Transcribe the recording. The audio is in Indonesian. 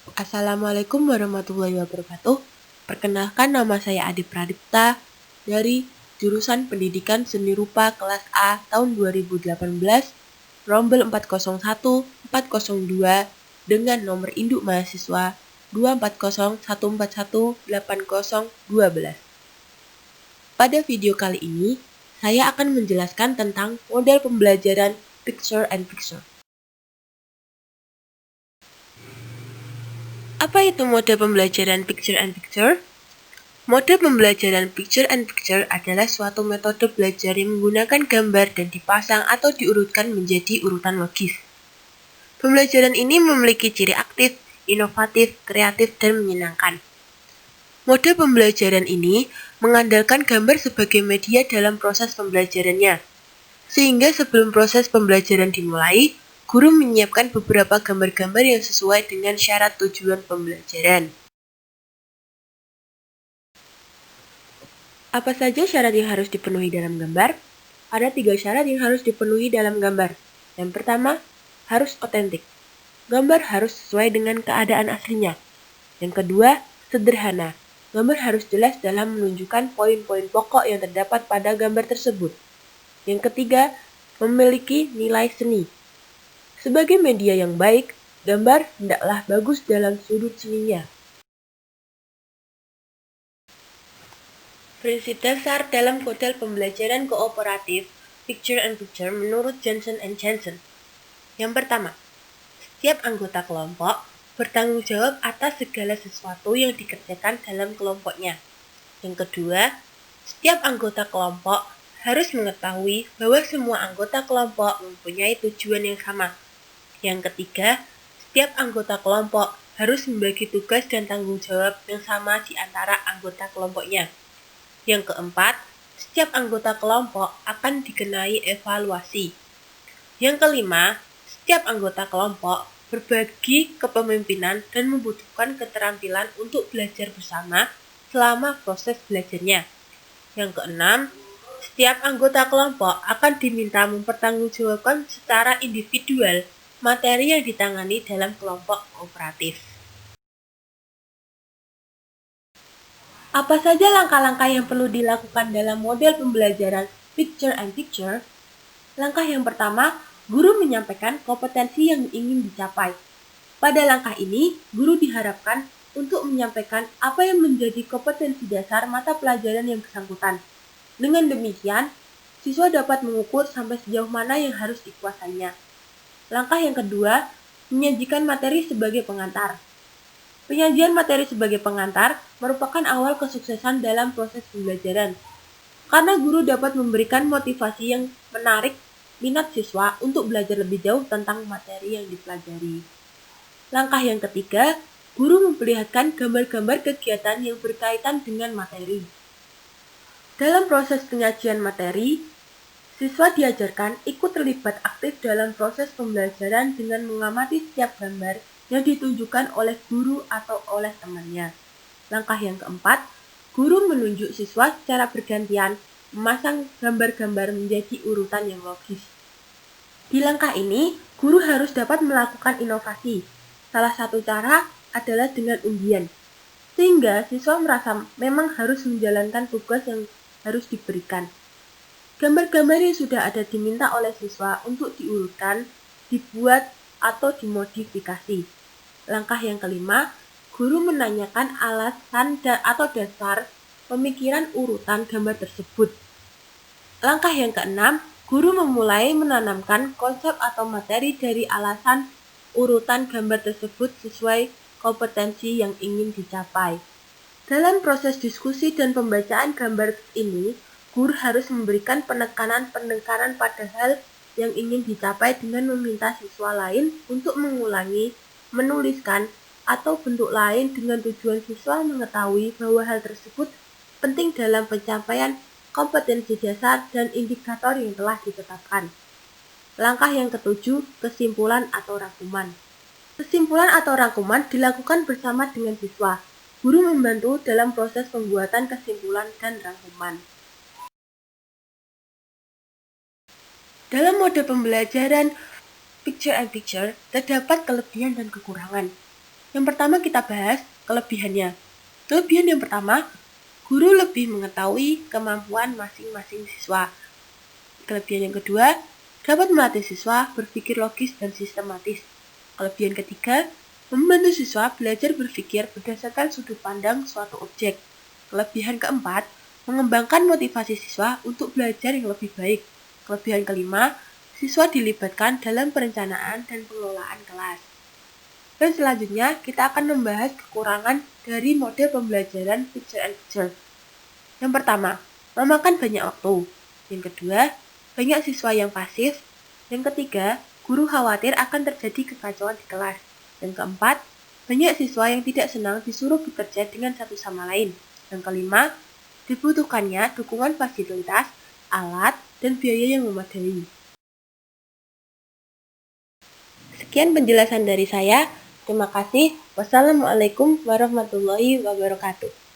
Assalamualaikum warahmatullahi wabarakatuh. Perkenalkan, nama saya Adi Pradipta dari jurusan Pendidikan Seni Rupa kelas A tahun 2018, rombel 401-402 dengan nomor induk mahasiswa 24014180012. Pada video kali ini, saya akan menjelaskan tentang model pembelajaran Picture and Picture. Apa itu model pembelajaran Picture and Picture? Model pembelajaran Picture and Picture adalah suatu metode belajar yang menggunakan gambar dan dipasang atau diurutkan menjadi urutan logis. Pembelajaran ini memiliki ciri aktif, inovatif, kreatif, dan menyenangkan. Model pembelajaran ini mengandalkan gambar sebagai media dalam proses pembelajarannya. Sehingga sebelum proses pembelajaran dimulai, guru menyiapkan beberapa gambar-gambar yang sesuai dengan syarat tujuan pembelajaran. Apa saja syarat yang harus dipenuhi dalam gambar? Ada 3 syarat yang harus dipenuhi dalam gambar. Yang pertama, harus otentik. Gambar harus sesuai dengan keadaan aslinya. Yang kedua, sederhana. Gambar harus jelas dalam menunjukkan poin-poin pokok yang terdapat pada gambar tersebut. Yang ketiga, memiliki nilai seni. Sebagai media yang baik, gambar hendaklah bagus dalam sudut seninya. Prinsip dasar dalam model pembelajaran kooperatif Picture and Picture menurut Johnson & Johnson. Yang pertama, setiap anggota kelompok bertanggung jawab atas segala sesuatu yang dikerjakan dalam kelompoknya. Yang kedua, setiap anggota kelompok harus mengetahui bahwa semua anggota kelompok mempunyai tujuan yang sama. Yang ketiga, setiap anggota kelompok harus membagi tugas dan tanggung jawab yang sama di antara anggota kelompoknya. Yang keempat, setiap anggota kelompok akan dikenai evaluasi. Yang kelima, setiap anggota kelompok berbagi kepemimpinan dan membutuhkan keterampilan untuk belajar bersama selama proses belajarnya. Yang keenam, setiap anggota kelompok akan diminta mempertanggungjawabkan secara individual materi yang ditangani dalam kelompok kooperatif. Apa saja langkah-langkah yang perlu dilakukan dalam model pembelajaran Picture and Picture? Langkah yang pertama, guru menyampaikan kompetensi yang ingin dicapai. Pada langkah ini, guru diharapkan untuk menyampaikan apa yang menjadi kompetensi dasar mata pelajaran yang bersangkutan. Dengan demikian, siswa dapat mengukur sampai sejauh mana yang harus dikuasainya. Langkah yang kedua, menyajikan materi sebagai pengantar. Penyajian materi sebagai pengantar merupakan awal kesuksesan dalam proses pembelajaran, karena guru dapat memberikan motivasi yang menarik minat siswa untuk belajar lebih jauh tentang materi yang dipelajari. Langkah yang ketiga, guru memperlihatkan gambar-gambar kegiatan yang berkaitan dengan materi. Dalam proses penyajian materi, siswa diajarkan ikut terlibat aktif dalam proses pembelajaran dengan mengamati setiap gambar yang ditunjukkan oleh guru atau oleh temannya. Langkah yang keempat, guru menunjuk siswa secara bergantian memasang gambar-gambar menjadi urutan yang logis. Di langkah ini, guru harus dapat melakukan inovasi. Salah satu cara adalah dengan undian, sehingga siswa merasa memang harus menjalankan tugas yang harus diberikan. Gambar-gambar yang sudah ada diminta oleh siswa untuk diurutkan, dibuat, atau dimodifikasi. Langkah yang kelima, guru menanyakan alasan atau dasar pemikiran urutan gambar tersebut. Langkah yang keenam, guru memulai menanamkan konsep atau materi dari alasan urutan gambar tersebut sesuai kompetensi yang ingin dicapai. Dalam proses diskusi dan pembacaan gambar ini, guru harus memberikan penekanan pada hal yang ingin dicapai dengan meminta siswa lain untuk mengulangi, menuliskan, atau bentuk lain dengan tujuan siswa mengetahui bahwa hal tersebut penting dalam pencapaian kompetensi dasar dan indikator yang telah ditetapkan. Langkah yang ketujuh, kesimpulan atau rangkuman. Kesimpulan atau rangkuman dilakukan bersama dengan siswa. Guru membantu dalam proses pembuatan kesimpulan dan rangkuman. Dalam mode pembelajaran Picture and Picture, terdapat kelebihan dan kekurangan. Yang pertama kita bahas kelebihannya. Kelebihan yang pertama, guru lebih mengetahui kemampuan masing-masing siswa. Kelebihan yang kedua, dapat melatih siswa berpikir logis dan sistematis. Kelebihan ketiga, membantu siswa belajar berpikir berdasarkan sudut pandang suatu objek. Kelebihan keempat, mengembangkan motivasi siswa untuk belajar yang lebih baik. Kelebihan kelima, siswa dilibatkan dalam perencanaan dan pengelolaan kelas. Dan selanjutnya, kita akan membahas kekurangan dari model pembelajaran picture and picture. Yang pertama, memakan banyak waktu. Yang kedua, banyak siswa yang pasif. Yang ketiga, guru khawatir akan terjadi kekacauan di kelas. Yang keempat, banyak siswa yang tidak senang disuruh bekerja dengan satu sama lain. Yang kelima, dibutuhkannya dukungan fasilitas, alat, dan biaya yang memadai. Sekian penjelasan dari saya. Terima kasih. Wassalamualaikum warahmatullahi wabarakatuh.